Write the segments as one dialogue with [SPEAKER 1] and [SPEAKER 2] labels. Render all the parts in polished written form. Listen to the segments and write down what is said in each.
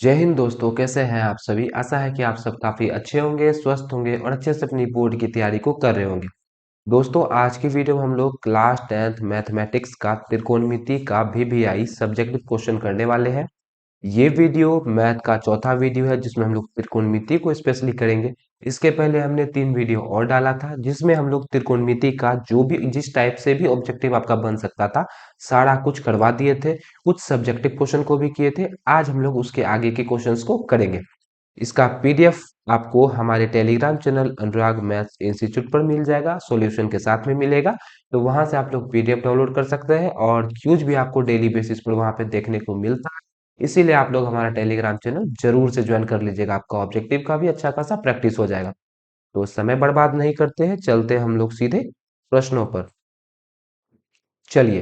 [SPEAKER 1] जय हिंद दोस्तों, कैसे हैं आप सभी। आशा है कि आप सब काफी अच्छे होंगे, स्वस्थ होंगे और अच्छे से अपनी बोर्ड की तैयारी को कर रहे होंगे। दोस्तों, आज की वीडियो में हम लोग क्लास 10th मैथमेटिक्स का त्रिकोणमिति का वीवीआई सब्जेक्टिव क्वेश्चन करने वाले हैं। ये वीडियो मैथ का चौथा वीडियो है जिसमें हम लोग त्रिकोणमिति को स्पेशली करेंगे। इसके पहले हमने 3 वीडियो और डाला था जिसमें हम लोग त्रिकोणमिति का जो भी जिस टाइप से भी ऑब्जेक्टिव आपका बन सकता था सारा कुछ करवा दिए थे। कुछ सब्जेक्टिव क्वेश्चन को भी किए थे। आज हम लोग उसके आगे के क्वेश्चंस को करेंगे। इसका पीडीएफ आपको हमारे टेलीग्राम चैनल अनुराग मैथ्स इंस्टीट्यूट पर मिल जाएगा, सॉल्यूशन के साथ में मिलेगा। तो वहां से आप लोग पीडीएफ डाउनलोड कर सकते हैं और क्यूज भी आपको डेली बेसिस पर वहां पे देखने को मिलता है। इसीलिए आप लोग हमारा टेलीग्राम चैनल जरूर से ज्वाइन कर लीजिएगा, आपका ऑब्जेक्टिव का भी अच्छा खासा प्रैक्टिस हो जाएगा। तो समय बर्बाद नहीं करते हैं, चलते हैं हम लोग सीधे प्रश्नों पर। चलिए,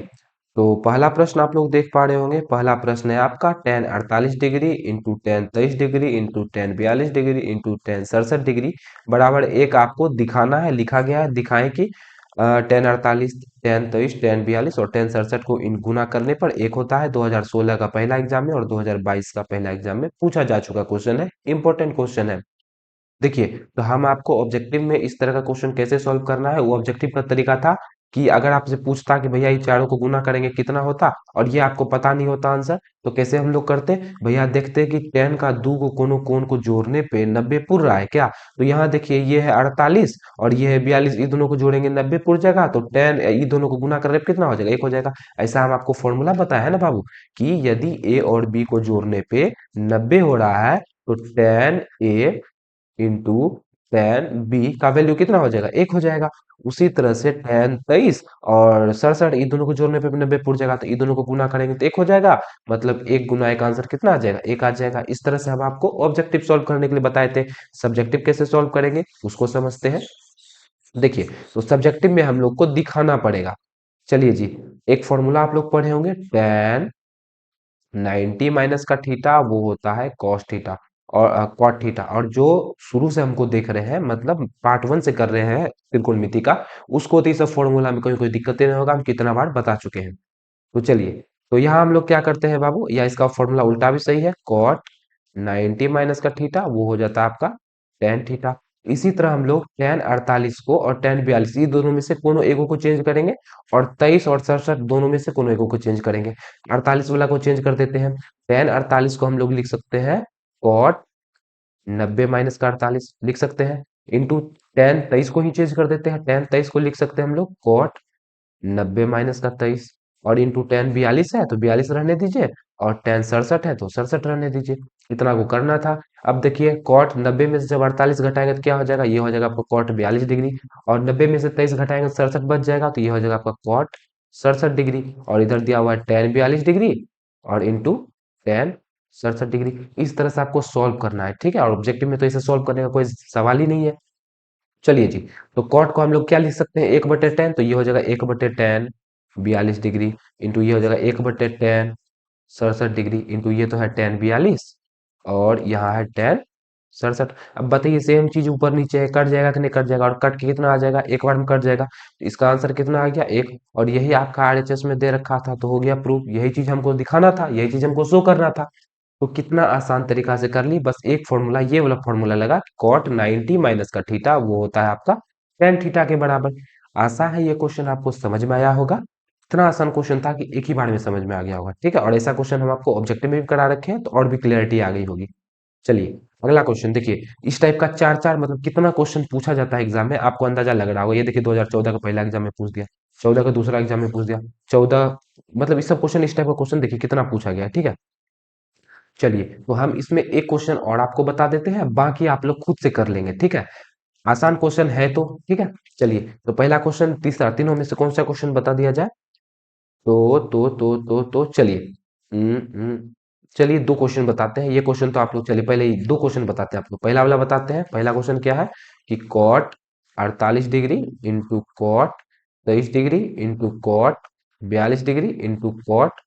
[SPEAKER 1] तो पहला प्रश्न आप लोग देख पा रहे होंगे। पहला प्रश्न है आपका tan 48 degree into tan 23 degree into tan 42 degree into tan 67 degree बराबर एक आपको दिखाना है। लिखा गया है, दिखाएं कि tan 48, tan 23, tan 42 और tan 67 को इन गुना करने पर एक होता है। 2016 का पहला एग्जाम में और 2022 का पहला एग्जाम में पूछा जा चुका क्वेश्चन है, इंपॉर्टेंट क्वेश्चन है। देखिए, तो हम आपको ऑब्जेक्टिव में इस तरह का क्वेश्चन कैसे सॉल्व करना है, वो ऑब्जेक्टिव का तरीका था कि अगर आपसे पूछता कि भैया ये चारों को गुना करेंगे कितना होता, और ये आपको पता नहीं होता आंसर, तो कैसे हम लोग करते। भैया देखते कि टेन का दो को कोनों कोण को जोड़ने पे 90 पुर रहा है क्या। तो यहाँ देखिए, ये है 48 और ये है 42, ये दोनों को जोड़ेंगे 90 पुर जाएगा, तो टेन ये दोनों को गुना करने पे कितना हो जाएगा, एक हो जाएगा। ऐसा हम आपको फॉर्मूला बताया है ना बाबू, कि यदि ए और बी को जोड़ने पे 90 हो रहा है तो टेन ए इंटू टेन बी का वैल्यू कितना हो जाएगा, एक हो जाएगा। उसी तरह से टेन 23 और 67, ये दोनों को जोड़ने पे भी 90 पुर जाएगा, तो ये दोनों को गुना करेंगे तो एक हो जाएगा। मतलब एक गुना एक आंसर कितना आ जाएगा, एक आ जाएगा। इस तरह से हम आपको ऑब्जेक्टिव सॉल्व करने के लिए बताए थे। सब्जेक्टिव कैसे सॉल्व करेंगे उसको समझते हैं। देखिए, तो सब्जेक्टिव में हम लोग को दिखाना पड़ेगा। चलिए जी, एक फॉर्मूला आप लोग पढ़े होंगे, टेन 90 माइनस का थीटा वो होता है कॉस थीटा और कॉट थीटा। और जो शुरू से हमको देख रहे हैं, मतलब पार्ट 1 से कर रहे हैं त्रिकोणमिति का, उसको तो इस फॉर्मूला में कोई कोई दिक्कतें नहीं होगा, हम कितना बार बता चुके हैं। तो चलिए, तो यहाँ हम लोग क्या करते हैं बाबू, या इसका फॉर्मूला उल्टा भी सही है, कॉट 90 माइनस का थीटा वो हो जाता है आपका टेन थीटा। इसी तरह हम लोग टेन 48 को और टेन 42 ये दोनों में से कोनो एगो को चेंज करेंगे, और 23 और 67 दोनों में से कोनो एगो को चेंज करेंगे। 48 वाला को चेंज कर देते हैं। टेन 48 को हम लोग लिख सकते हैं कॉट 90 माइनस का 48 लिख सकते हैं, इंटू टेन 23 को ही चेंज कर देते हैं। टेन 23 को लिख सकते हैं हम लोग कॉट 90 माइनस का 23, और इंटू टेन 42 है तो 42 रहने दीजिए, और टेन 67 है तो 67 रहने दीजिए। इतना को करना था। अब देखिए, कॉट 90 में से जब 48 घटाएंगे तो क्या हो जाएगा, ये हो जाएगा आपका कॉट 42 डिग्री, और 90 में से 23 घटाएंगे तो 67 बच जाएगा, तो ये हो जाएगा आपका कॉट 67 डिग्री। और इधर दिया हुआ है टेन 42 डिग्री और इंटू टेन 67 डिग्री। इस तरह से आपको सॉल्व करना है, ठीक है। और ऑब्जेक्टिव में तो इसे सॉल्व करने का कोई सवाल ही नहीं है। चलिए जी, तो कॉट को हम लोग क्या लिख सकते हैं, 1/10, तो ये हो जाएगा 1/10 42 डिग्री, इंटू ये हो जाएगा 1/10 67 डिग्री, इंटू ये तो है टेन 42 और यहाँ है टेन 67। अब बताइए, सेम चीज ऊपर नीचे है, कट जाएगा कि नहीं कट जाएगा, और कट के कितना आ जाएगा, एक बार में कट जाएगा। तो इसका आंसर कितना आ गया, एक। और यही आपका आरएचएस में दे रखा था, तो हो गया प्रूफ। यही चीज हमको दिखाना था, यही चीज हमको शो करना था। तो कितना आसान तरीका से कर ली, बस एक फॉर्मूला, ये वाला फॉर्मूला लगा, कॉट 90 माइनस का थीटा वो होता है आपका टेन थीटा के बराबर। आशा है ये क्वेश्चन आपको समझ में आया होगा। इतना आसान क्वेश्चन था कि एक ही बार में समझ में आ गया होगा, ठीक है। और ऐसा क्वेश्चन हम आपको ऑब्जेक्टिव में भी करा रखे हैं, तो और भी क्लियरिटी आ गई होगी। चलिए, अगला क्वेश्चन देखिए। इस टाइप का चार चार मतलब कितना क्वेश्चन पूछा जाता है एग्जाम में, आपको अंदाजा लग रहा होगा। ये देखिए, 2014 का पहला एग्जाम में पूछ दिया, 14 का दूसरा एग्जाम में पूछ दिया, 14, मतलब इस सब क्वेश्चन, इस टाइप का क्वेश्चन देखिए कितना पूछा गया है, ठीक है। चलिए, तो हम इसमें एक क्वेश्चन और आपको बता देते हैं, बाकी आप लोग खुद से कर लेंगे, ठीक है। आसान क्वेश्चन है तो, ठीक है। चलिए, तो पहला क्वेश्चन, तीसरा, तीनों में से कौन सा क्वेश्चन बता दिया जाए। तो चलिए, चलिए दो क्वेश्चन बताते हैं। ये क्वेश्चन तो आप लोग, चलिए पहले ही दो क्वेश्चन बताते हैं आपको। पहला वाला बताते हैं। पहला क्वेश्चन क्या है कि cot 48 degree into cot 23 degree into cot 42 degree into cot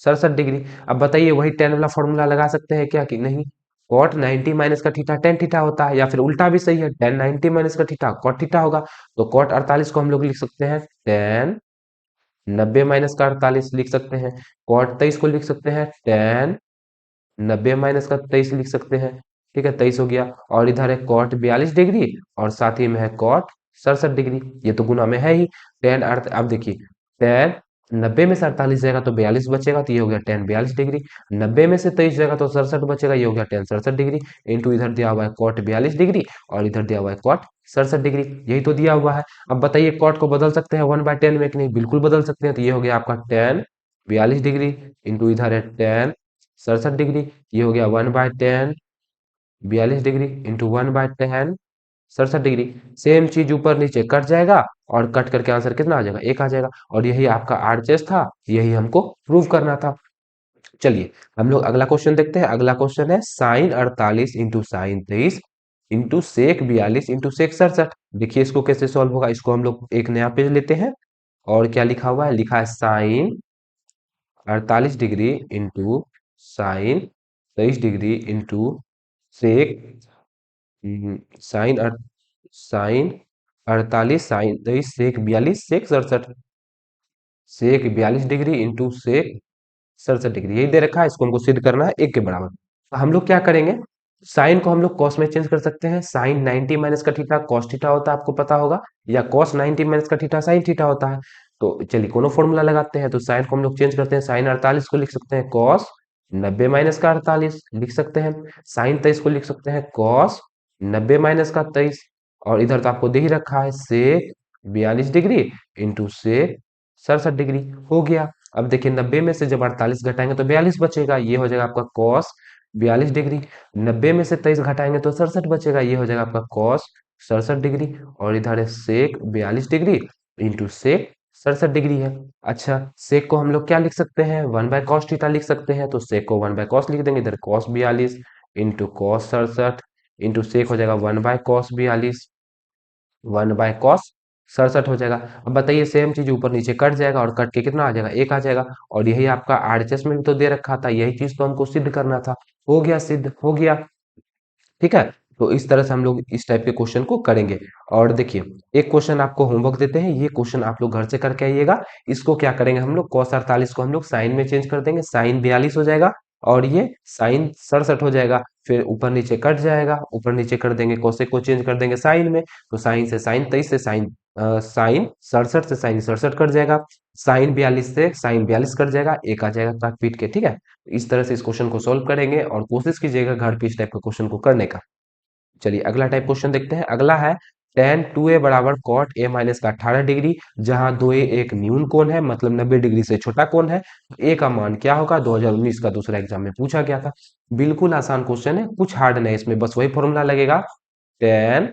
[SPEAKER 1] 67 degree. अब बताइए, वही टेन वाला फॉर्मूला लगा सकते हैं क्या कि नहीं। कॉट 90 माइनस का थीटा टेन थीटा होता है, या फिर उल्टा भी सही है, टेन 90 माइनस का थीटा कॉट थीटा होगा। तो कॉट 48 को हम लोग लिख सकते हैं टेन 90 माइनस का 48 लिख सकते हैं। कॉट 23 को लिख सकते हैं टेन 90 माइनस का 23 लिख सकते हैं। ठीक है, 23 हो गया। और इधर है कॉट 42 डिग्री और साथ ही में है कॉट 67 डिग्री। ये तो गुना में है ही। टेन अर्थ अब देखिए, टेन 90 में से 48 जाएगा तो 42 बचेगा, तो ये हो गया टेन 42 डिग्री। 90 में से 23 जाएगा तो 67 बचेगा, ये हो गया टेन 67 डिग्री। इंटू इधर दिया हुआ है कॉट 42 डिग्री और इधर दिया हुआ है कॉट 67 डिग्री। यही तो दिया हुआ है। अब बताइए कॉट को बदल सकते हैं 1/10 में कि नहीं? बिल्कुल बदल सकते हैं। तो ये हो गया आपका टेन 42 डिग्री इंटू इधर है टेन 67 डिग्री। ये हो गया 1/10 42 डिग्री इंटू 1/10 67 डिग्री। सेम चीज ऊपर नीचे कट जाएगा और कट करके आंसर कितना आ जाएगा? एक आ जाएगा। और यही आपका आरचेस था, यही हमको प्रूव करना था। चलिए हम लोग अगला क्वेश्चन देखते हैं। अगला क्वेश्चन है sine 48 into sine 23 into sec 42 into sec 67। देखिए इसको कैसे सॉल्व होगा। इसको हम लोग एक नया पेज लेते हैं और क्या लिखा हुआ है? लिखा है sine 48 degree into sine 23 degree into sec sine sine 48 sine 23 sec 42 sec 67। Sec 42 degree into sec 67 degree यही दे रखा है। इसको हमको सिद्ध करना है एक के बराबर। तो हम लोग क्या करेंगे? साइन को हम लोग कॉस में चेंज कर सकते हैं। साइन 90 माइनस का थीटा कॉस थीटा होता है, आपको पता होगा। या कॉस 90 माइनस का थीटा साइन थीटा होता है। तो चलिए कोनो फॉर्मूला लगाते हैं। तो साइन को हम लोग चेंज करते हैं। साइन 48 को लिख सकते हैं कॉस 90 माइनस का 48 लिख सकते हैं। साइन 23 को लिख सकते हैं कॉस 90 माइनस का 23। और इधर तो आपको दे ही रखा है सेक 42 डिग्री इंटू सेक 67 डिग्री। हो गया। अब देखिए 90 में से जब 48 घटाएंगे तो 42 बचेगा, ये हो जाएगा आपका कॉस 42 डिग्री। 90 में से 23 घटाएंगे तो 67 बचेगा, ये हो जाएगा आपका कॉस 67 डिग्री। और इधर है सेक 42 डिग्री इंटू सेक 67 डिग्री है। अच्छा, सेक को हम लोग क्या लिख सकते हैं? 1/cos थीटा लिख सकते हैं। तो सेक को 1/cos लिख देंगे। इधर cos 42 into cos 67 into sec हो जाएगा 1/cos 42 1/cos 67 हो जाएगा। अब बताइए सेम चीज ऊपर नीचे कट जाएगा और कट के कितना आ जाएगा? एक आ जाएगा। और यही आपका आरएचएस में भी तो दे रखा था, यही चीज तो हमको सिद्ध करना था। हो गया, सिद्ध हो गया। ठीक है। तो इस तरह से हम लोग इस टाइप के क्वेश्चन को करेंगे। और देखिए एक क्वेश्चन आपको होमवर्क देते हैं, ये क्वेश्चन आप लोग घर से करके आइएगा। इसको क्या करेंगे हम लोग? cos 48 को हम लोग साइन में चेंज कर देंगे, साइन 42 हो जाएगा और ये साइन 67 हो जाएगा। फिर ऊपर नीचे कट जाएगा, ऊपर नीचे कर देंगे, कोसेक को चेंज कर देंगे साइन में। तो साइन से साइन 23 से साइन साइन 67 से साइन 67 कट जाएगा। साइन 42 से साइन 42 कट जाएगा, एक आ जाएगा काट पीट के। ठीक है, इस तरह से इस क्वेश्चन को सोल्व करेंगे और कोशिश कीजिएगा घर पे इस टाइप के क्वेश्चन को करने का। चलिए अगला टाइप क्वेश्चन देखते हैं। अगला है tan 2a बराबर cot a माइनस का 18 डिग्री, जहां 2a एक न्यून कोण है, मतलब 90 डिग्री से छोटा कोण है। तो a का मान क्या होगा? 2019 का दूसरा एग्जाम में पूछा गया था। बिल्कुल आसान क्वेश्चन है, कुछ हार्ड नहीं इसमें, बस वही फॉर्मूला लगेगा। tan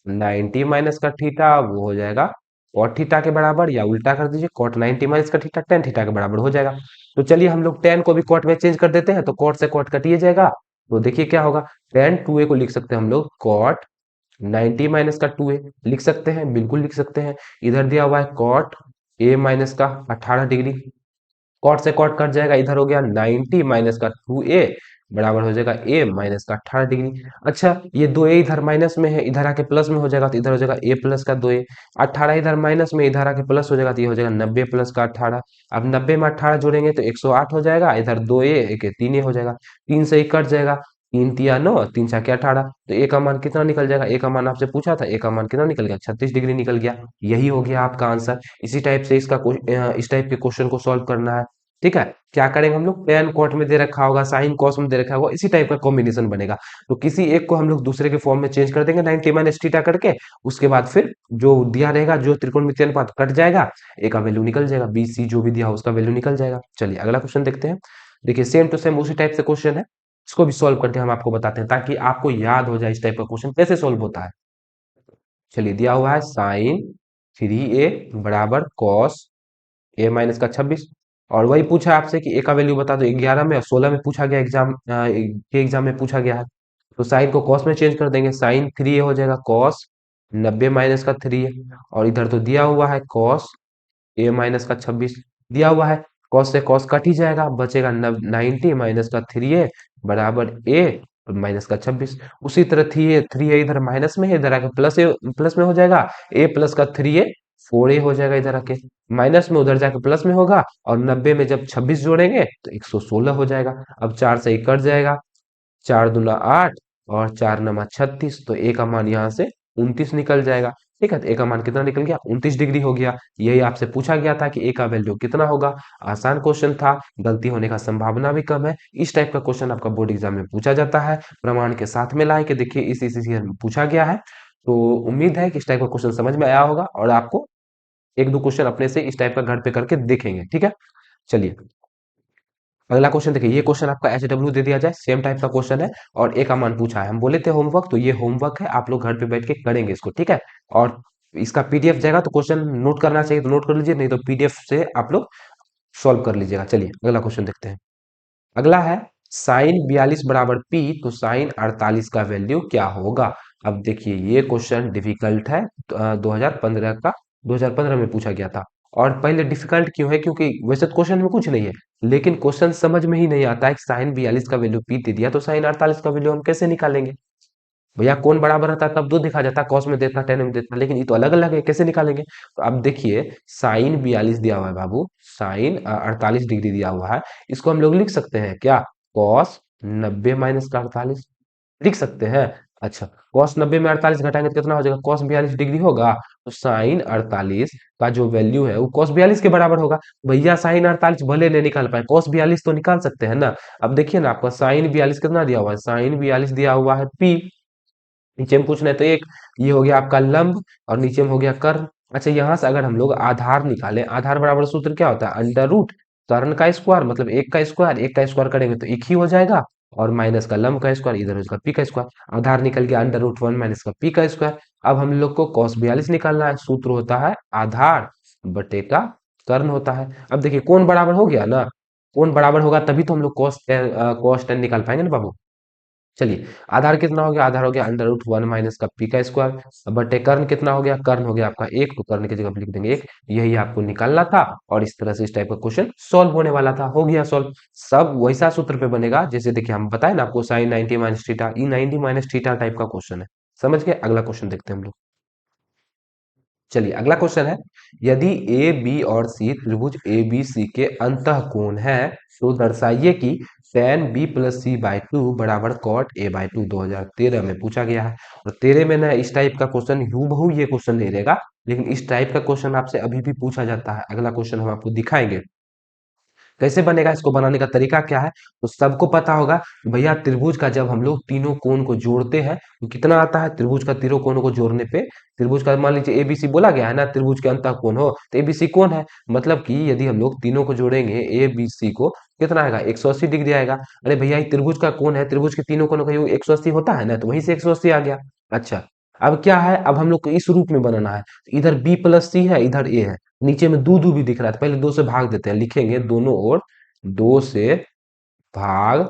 [SPEAKER 1] 90 माइनस का थीटा वो हो जाएगा cot थीटा के बराबर, या उल्टा कर दीजिए cot 90 माइनस का थीटा tan थीटा के बराबर हो जाएगा। तो चलिए हम लोग tan को भी cot में चेंज कर देते हैं, तो cot से cot कटिए जाएगा। तो देखिए क्या होगा? tan 2a को लिख सकते हैं हम लोग cot 90 माइनस का 2a लिख सकते हैं, बिल्कुल लिख सकते हैं। इधर दिया हुआ है cot a माइनस का 18 डिग्री, कॉट से कॉट कट जाएगा, इधर हो गया 90 माइनस का 2a बराबर हो जाएगा a माइनस का 18 डिग्री। अच्छा, ये 2a इधर माइनस में है, इधर आके प्लस में हो जाएगा, तो इधर हो जाएगा a प्लस का 2a। 18 इधर माइनस में, इधर आके प्लस हो जाएगा, तो ये हो जाएगा 90 प्लस का 18। अब 90 में 18 जोड़ेंगे तो 108 हो जाएगा। इधर 2a एक 3a हो जाएगा, 3 से ही कट जाएगा। 3 तिया 9, 3 छक्के 18। तो a का मान कितना निकल जाएगा? a का मान आपसे पूछा था, a का मान कितना निकल गया? 36 डिग्री निकल गया। यही हो गया आपका आंसर। इसी टाइप से इस टाइप के क्वेश्चन को सॉल्व करना है। ठीक है, क्या करेंगे हम लोग? टेन कॉट में दे रखा होगा, साइन कॉस में दे रखा होगा, इसी टाइप का कॉम्बिनेशन बनेगा। तो किसी एक को हम लोग दूसरे के फॉर्म में चेंज कर देंगे 90 माइनस थीटा करके। उसके बाद फिर जो दिया रहेगा, जो त्रिकोणमितीय अनुपात कट जाएगा, ए का वैल्यू निकल जाएगा, बी सी जो भी दिया हो उसका वैल्यू निकल जाएगा। चलिए अगला क्वेश्चन देखते हैं। देखिए सेम टू सेम उसी टाइप से क्वेश्चन है, इसको भी सॉल्व करके हम आपको बताते हैं ताकि आपको याद हो जाए इस टाइप का क्वेश्चन कैसे सॉल्व होता है। चलिए दिया हुआ है साइन 3a बराबर कॉस ए माइनस का 26। और वही पूछा आपसे कि ए का वैल्यू बता दो। 11 में और 16 में पूछा गया, एग्जाम के एग्जाम में पूछा गया है। तो साइन को कॉस में चेंज कर देंगे, साइन 3a हो जाएगा कॉस 90 माइनस का 3a। और इधर तो दिया हुआ है कॉस ए माइनस का 26 दिया हुआ है। कॉस से कॉस कट ही जाएगा, बचेगा 90 माइनस का 3a बराबर ए माइनस का 26। उसी तरह 3a इधर माइनस में है, इधर आके प्लस में हो जाएगा, ए प्लस का 3a 4a हो जाएगा इधर आके, माइनस में उधर जाके प्लस में होगा, और 90 में जब 26 जोड़ेंगे तो 116 हो जाएगा। अब 4 से 1 कट जाएगा, 4 दूना 8 और 4 नमा 36, तो ए का मान यहाँ से 29 निकल जाएगा। ठीक है, तो ए का मान कितना निकल गया, 29 डिग्री हो गया। यही आपसे पूछा गया था कि ए का वैल्यू कितना होगा। आसान क्वेश्चन था, गलती होने का संभावना भी कम है। इस टाइप का क्वेश्चन आपका बोर्ड एग्जाम में पूछा जाता है, प्रमाण के साथ में लाए कि देखिए इस ईयर में पूछा गया है। तो उम्मीद है कि इस टाइप का क्वेश्चन समझ में आया होगा, और आपको एक दो क्वेश्चन अपने से इस टाइप का घर पे करके देखेंगे। ठीक है, चलिए अगला क्वेश्चन देखिए। ये क्वेश्चन आपका HW दे दिया जाए, सेम टाइप का क्वेश्चन है, और ए का मान पूछा है। हम बोले थे होमवर्क, तो ये होमवर्क है, आप लोग घर पे बैठ के करेंगे इसको। ठीक है, और इसका PDF जाएगा, तो क्वेश्चन नोट करना चाहिए तो नोट कर लीजिए, नहीं तो PDF से आप लोग सॉल्व कर लीजिएगा। चलिए अगला क्वेश्चन देखते हैं। अगला है साइन 42 बराबर P, तो साइन 48 का वैल्यू क्या होगा। अब देखिए ये क्वेश्चन डिफिकल्ट है, 2015 का, 2015 में पूछा गया था। और पहले डिफिकल्ट क्यों है, क्योंकि वैसे तो क्वेश्चन में कुछ नहीं है, लेकिन क्वेश्चन समझ में ही नहीं आता है कि साइन 42 का वैल्यू P दे दिया, तो साइन 48 का वैल्यू हम कैसे निकालेंगे। भैया कौन बराबर रहता है तब दो दिखा जाता, कॉस में देता, टेन में देता, लेकिन ये तो अलग अलग है, कैसे निकालेंगे। तो अब देखिए साइन 42 दिया हुआ है बाबू, साइन 48 डिग्री दिया हुआ है, इसको हम लोग लिख सकते हैं क्या, कॉस 90 माइनस का 48 लिख सकते हैं। अच्छा, कॉस 90 में 48 घटाएंगे तो कितना हो जाएगा, कॉस 42 डिग्री होगा, तो साइन 48 का जो वैल्यू है वो कॉस 42 के बराबर होगा। भैया साइन 48 भले नहीं निकाल पाए, कॉस 42 तो निकाल सकते हैं ना। अब देखिए ना, आपका साइन 42 कितना दिया हुआ है, साइन 42 दिया हुआ है P, नीचे में पूछना है तो एक, ये हो गया आपका लंब, और नीचे में हो गया कर्ण। अच्छा, यहाँ से अगर हम लोग आधार निकालें, आधार बराबर सूत्र क्या होता है, अंडर रूट कर्ण का स्क्वायर, मतलब एक का स्क्वायर करेंगे तो एक ही हो जाएगा, और माइनस का लंब का स्क्वायर, इधर उसका पी का स्क्वायर, आधार निकल गया अंडर रूट 1 माइनस का पी का स्क्वायर। अब हम लोग को cos 42 निकालना है, सूत्र होता है आधार बटे का कर्ण होता है। अब देखिए कौन बराबर हो गया ना, कौन बराबर होगा तभी तो हम लोग cos 10 निकाल पाएंगे ना बाबू। चलिए आधार कितना हो गया, आधार हो गया अंडर रूट 1 माइनस का पी का स्क्वायर, बटे कर्ण कितना हो गया, कर्ण हो गया आपका एक, तो कर्ण की जगह पे लिख देंगे एक। यही आपको निकालना था, और इस तरह से इस टाइप का क्वेश्चन सॉल्व होने वाला था, हो गया सॉल्व। सब वैसा सूत्र पे बनेगा जैसे देखिए हम बताए ना आपको, साइन 90 माइनस थीटा, ई 90 माइनस थीटा टाइप का क्वेश्चन है। समझ गए, अगला क्वेश्चन देखते हैं हम लोग। चलिए अगला क्वेश्चन है, यदि ए बी और सी त्रिभुज ए बी सी के अंतः कोण है, तो दर्शाइए कि tan b plus C by two बराबर कॉट ए बाई टू। 2013 में पूछा गया है, और 13 में ना इस टाइप का क्वेश्चन हूबहू ये क्वेश्चन नहीं रहेगा, लेकिन इस टाइप का क्वेश्चन आपसे अभी भी पूछा जाता है। अगला क्वेश्चन हम आपको दिखाएंगे कैसे बनेगा, इसको बनाने का तरीका क्या है। तो सबको पता होगा कि भैया त्रिभुज का जब हम लोग तीनों कोण को जोड़ते हैं तो कितना आता है, त्रिभुज का तीनों कोणों को जोड़ने पे, त्रिभुज का मान लीजिए एबीसी बोला गया है ना, त्रिभुज के अंतः कोण हो तो एबीसी कौन है, मतलब कि यदि हम लोग तीनों को जोड़ेंगे ए बी सी को, कितना आएगा, 180 डिग्री आएगा। अरे भैया ये त्रिभुज का कोण है, त्रिभुज के तीनों कोणों का योग 180 होता है ना, तो वहीं से 180 आ गया। अच्छा, अब क्या है, अब हम लोग को इस रूप में बनाना है, इधर बी प्लस सी है, इधर ए है, नीचे में दो दो भी दिख रहा है, तो पहले दो से भाग देते हैं, लिखेंगे दोनों ओर दो से भाग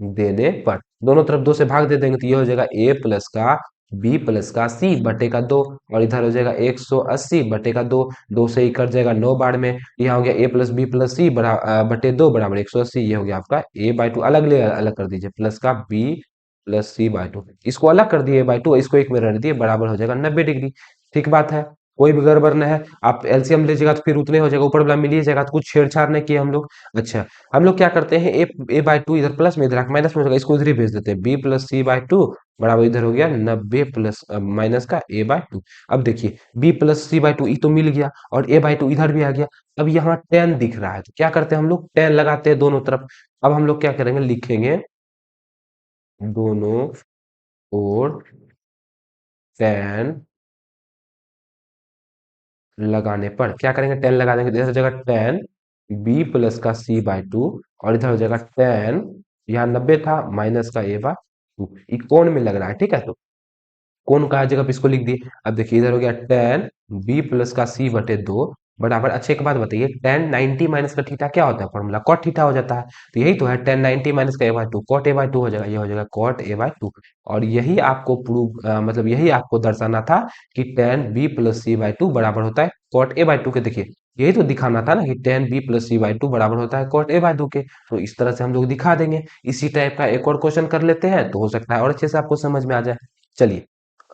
[SPEAKER 1] देने पर, दोनों तरफ दो से भाग दे देंगे तो ये हो जाएगा ए प्लस का बी प्लस का सी बटे का दो, और इधर हो जाएगा 180 बटे का दो, दो से ही कट जाएगा 9 बार में, यहाँ हो गया ए प्लस बी प्लस सी बटे दो बराबर 180, ये हो गया आपका ए बाई टू, अलग ले अलग कर दीजिए, प्लस का B plus C by two, इसको अलग कर दिए बाई टू, इसको एक में रख दिए, बराबर हो जाएगा 90 डिग्री। ठीक बात है, कोई भी गड़बड़ न है। आप एलसीएम लीजिएगा तो फिर उतने हो जाएगा, ऊपर वाला मिल ही जाएगा, तो कुछ छेड़छाड़ नहीं किए हम लोग। अच्छा, हम लोग क्या करते हैं, ए बाई टू इधर प्लस में, इधर माइनस में होगा, इसको इधर ही भेज देते हैं, B plus C by two बराबर इधर हो गया 90 प्लस माइनस का ए बाई टू। अब देखिए B plus C by two ये तो मिल गया, और ए बाई टू इधर भी आ गया। अब यहाँ टेन दिख रहा है, तो क्या करते हैं हम लोग, टेन लगाते हैं दोनों तरफ। अब हम लोग क्या करेंगे, लिखेंगे दोनों ओर टेन लगाने पर, क्या करेंगे, टेन लगा देंगे, तो इधर हो जाएगा टेन बी प्लस का सी बाई टू, और इधर हो जाएगा टेन, यहाँ 90 था माइनस का ए बाई टू, ये कोण में लग रहा है। ठीक है, तो कोण का जगह पे इसको लिख दिए। अब देखिए इधर हो गया टेन बी प्लस का सी बटे दो बराबर, अच्छा एक बात बताइए, टेन 90 माइनस का थीटा क्या होता है, फॉर्मूला कॉट थीटा हो जाता है, तो यही तो है, टेन 90 माइनस का A by two, cot A by two हो जाएगा, ये हो जाएगा कॉट ए बाई टू। और यही आपको प्रूव मतलब यही आपको दर्शाना था कि tan B plus C by two बराबर होता है कॉट ए बाई टू के। देखिए यही तो दिखाना था ना कि tan B plus C by two बराबर होता है कॉट ए बाई टू के, तो इस तरह से हम लोग दिखा देंगे। इसी टाइप का एक और क्वेश्चन कर लेते हैं, तो हो सकता है और अच्छे से आपको समझ में आ जाए। चलिए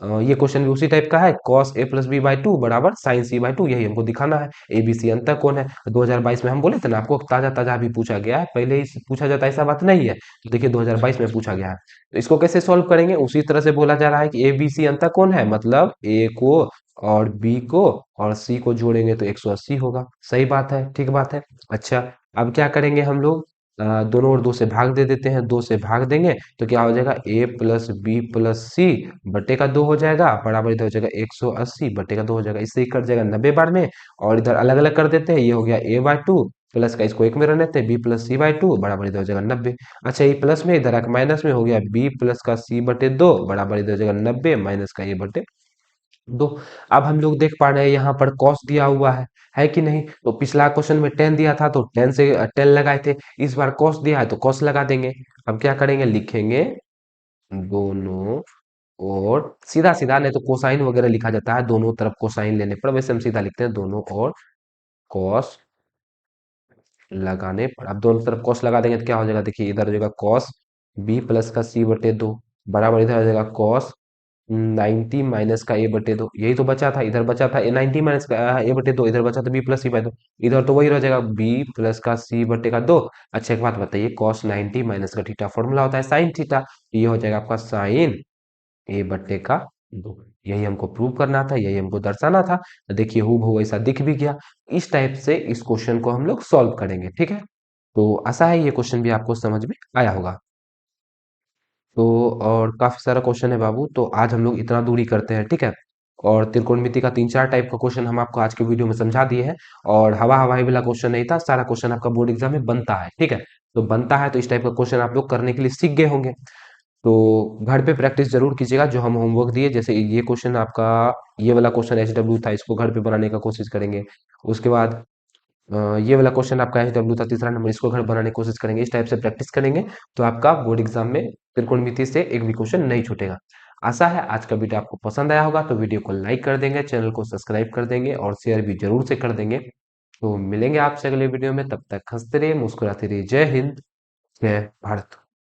[SPEAKER 1] ये क्वेश्चन भी उसी टाइप का है, cos a plus B by two बराबर साइन सी बाई टू, यही हमको दिखाना है। ए बी सी अंतर कौन है? 2022 में हम बोले थे ना आपको, ताजा ताजा अभी पूछा गया है, पहले ही पूछा जाता है ऐसा बात नहीं है। तो देखिए 2022 में पूछा गया है। तो इसको कैसे सॉल्व करेंगे? उसी तरह से बोला जा रहा है कि ए बी सी अंतर कौन है, मतलब ए को और बी को और सी को जोड़ेंगे तो 180 होगा। सही बात है, ठीक बात है। अच्छा, अब क्या करेंगे हम लोग? दोनों ओर दो से भाग दे देते हैं, दो से भाग देंगे तो क्या हो जाएगा, ए प्लस बी प्लस सी बटे का दो हो जाएगा, बराबर इधर हो जाएगा 180 बटे का दो हो जाएगा, इससे ही कट जाएगा 90 बार में। और इधर अलग अलग कर देते हैं, ये हो गया ए बाय टू प्लस का, इसको एक में रहने देते हैं B plus C by two, बराबर इधर हो जाएगा 90। अच्छा, ये प्लस में इधर आके माइनस में हो गया बी प्लस का सी बटे दो, बराबर इधर हो जाएगा 90 माइनस का ए बटे दो। अब हम लोग देख पा रहे हैं यहाँ पर कॉस दिया हुआ है कि नहीं? तो पिछला क्वेश्चन में टेन दिया था तो टेन से टेन लगाए थे, इस बार कॉस दिया है तो कॉस लगा देंगे। अब क्या करेंगे, लिखेंगे दोनों और सीधा सीधा, नहीं तो कोसाइन वगैरह लिखा जाता है दोनों तरफ कोसाइन लेने पर, वैसे हम सीधा लिखते हैं दोनों और कॉस लगाने पर। अब दोनों तरफ कॉस लगा देंगे तो क्या हो जाएगा, देखिए इधर हो जाएगा कॉस बी प्लस का सी बटे दो, बराबर इधर हो जाएगा कॉस 90 माइनस का ए बटे दो, यही तो बचा था, इधर बचा था 90 माइनस का ए बटे दो, इधर बचा था बी प्लस सी बटे दो, इधर तो वही रह जाएगा बी प्लस का सी बटे का दो। अच्छा, एक बात बताइए, कॉस 90 माइनस का थीटा फॉर्मूला होता है साइन थीटा, ये हो जाएगा आपका साइन ए बटे का दो। यही हमको प्रूव करना था, यही हमको दर्शाना था। तो देखिए हूबहू ऐसा दिख भी गया। इस टाइप से इस क्वेश्चन को हम लोग सॉल्व करेंगे, ठीक है। तो आशा है ये क्वेश्चन भी आपको समझ में आया होगा। तो और काफी सारा क्वेश्चन है बाबू, तो आज हम लोग इतना दूरी करते हैं, ठीक है। और त्रिकोणमिति का तीन चार टाइप का क्वेश्चन हम आपको आज के वीडियो में समझा दिए हैं। और हवा हवाई वाला क्वेश्चन नहीं था, सारा क्वेश्चन आपका बोर्ड एग्जाम में बनता है, ठीक है। तो बनता है तो इस टाइप का क्वेश्चन आप लोग करने के लिए सीख गए होंगे। तो घर पे प्रैक्टिस जरूर कीजिएगा, जो हम होमवर्क दिए, जैसे ये क्वेश्चन आपका, ये वाला क्वेश्चन एचडब्ल्यू था, इसको घर पे बनाने का कोशिश करेंगे। उसके बाद ये वाला क्वेश्चन आपका एचडब्ल्यू था तीसरा नंबर, इसको घर बनाने की कोशिश करेंगे, इस टाइप से प्रैक्टिस करेंगे तो आपका बोर्ड एग्जाम में त्रिकोणमिति से एक भी क्वेश्चन नहीं छूटेगा। आशा है आज का वीडियो आपको पसंद आया होगा, तो वीडियो को लाइक कर देंगे, चैनल को सब्सक्राइब कर देंगे और शेयर भी जरूर से कर देंगे। तो मिलेंगे आपसे अगले वीडियो में, तब तक हंसते रहिए मुस्कुराते रहिए। जय हिंद, जय भारत।